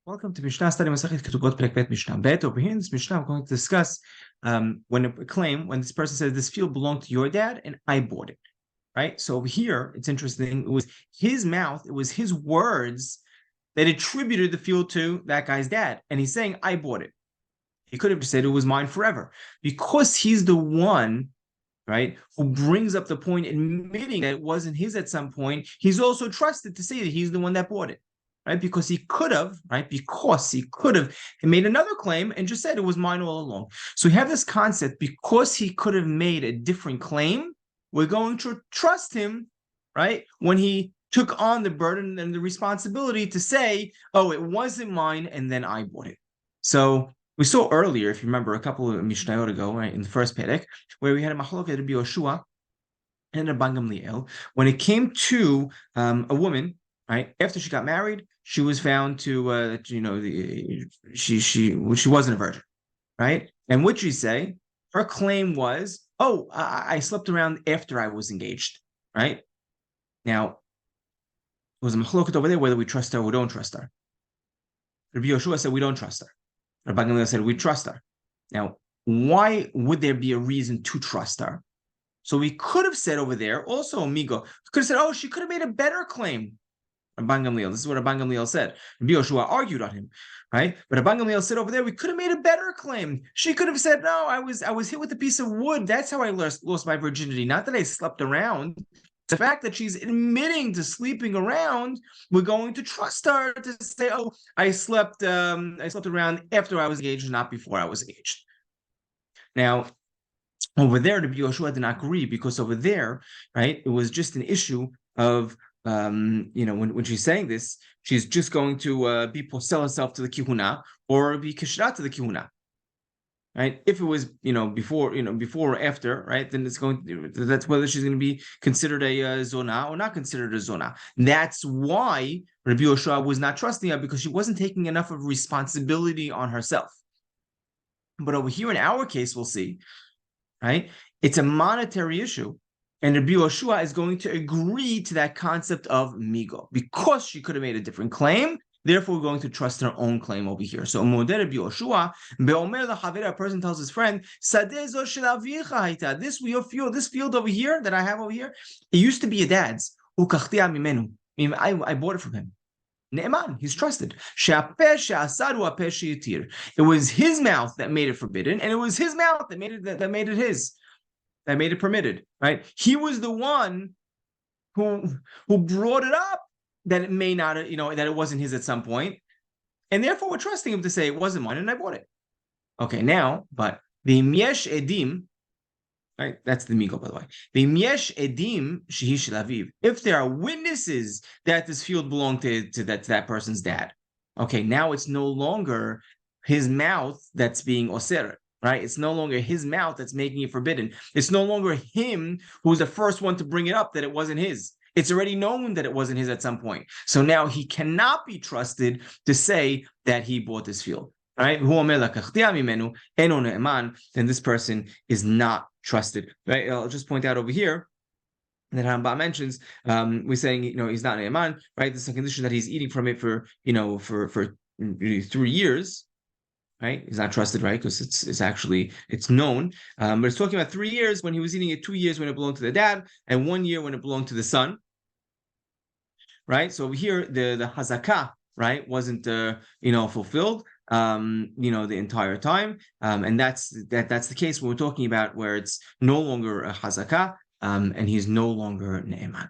Welcome to Mishna study Masachet Ketubot Perek Bet Mishnah Bet. Over here in this Mishnah, I'm going to discuss when this person says this field belonged to your dad and I bought it, right? So over here, it's interesting. It was his mouth, it was his words that attributed the field to that guy's dad, and he's saying I bought it. He could have just said it was mine forever, because he's the one, right, who brings up the point, admitting that it wasn't his at some point. He's also trusted to say that he's the one that bought it. Right, because he could have, made another claim and just said it was mine all along. So we have this concept, because he could have made a different claim, we're going to trust him, right, when he took on the burden and the responsibility to say, oh, it wasn't mine, and then I bought it. So we saw earlier, if you remember, a couple of Mishnayot ago, right, in the first Perek, where we had a Mahloket Rabbi Yoshua and a Rabban Gamliel, when it came to a woman, right, after she got married, she was found to, she wasn't a virgin, right? And what she say? Her claim was, oh, I slept around after I was engaged, right? Now, it was a machloket over there whether we trust her or we don't trust her. Rabbi Yoshua said we don't trust her. Rabban Gamliel said we trust her. Now, why would there be a reason to trust her? So we could have said over there, also, amigo, could have said, oh, she could have made a better claim. Rabban Gamliel. This is what Rabban Gamliel said. Rabbi Yoshua argued on him, right? But Rabban Gamliel said over there, we could have made a better claim. She could have said, no, I was hit with a piece of wood. That's how I lost my virginity. Not that I slept around. The fact that she's admitting to sleeping around, we're going to trust her to say, oh, I slept around after I was engaged, not before I was engaged. Now, over there, Rabbi Yoshua did not agree, because over there, right, it was just an issue of when she's saying this, she's just going to sell herself to the kihuna or be kishra to the kihuna, right? If it was before or after, right, then that's whether she's going to be considered a zona or not considered a zona. That's why Rabbi Yoshua was not trusting her, because she wasn't taking enough of responsibility on herself. But over here in our case, we'll see, right? It's a monetary issue. And Rabbi Yoshua is going to agree to that concept of migo, because she could have made a different claim. Therefore, we're going to trust her own claim over here. So, Rabbi Yoshua, a person tells his friend, this field over here that I have over here, it used to be a dad's. I bought it from him. Ne'eman, he's trusted. It was his mouth that made it forbidden, and it was his mouth that made it his. That made it permitted, right? He was the one who brought it up that it may not, that it wasn't his at some point, and therefore we're trusting him to say it wasn't mine and I bought it. Okay, now, but the miesh edim, right? That's the migo, by the way. The miesh edim shehi shel aviv. If there are witnesses that this field belonged to that person's dad, okay, now it's no longer his mouth that's being oseret. Right? It's no longer his mouth that's making it forbidden. It's no longer him who's the first one to bring it up that it wasn't his. It's already known that it wasn't his at some point. So now he cannot be trusted to say that he bought this field. Right? Then this person is not trusted. Right? I'll just point out over here that Rambam mentions, we're saying, he's not ne'eman, right? This is a condition that he's eating from it for 3 years. Right, he's not trusted, right? Because it's known. But it's talking about 3 years when he was eating it, 2 years when it belonged to the dad, and 1 year when it belonged to the son. Right. So over here, the hazakah, right, wasn't fulfilled, the entire time. And that's the case when we're talking about where it's no longer a hazakah, and he's no longer ne'eman.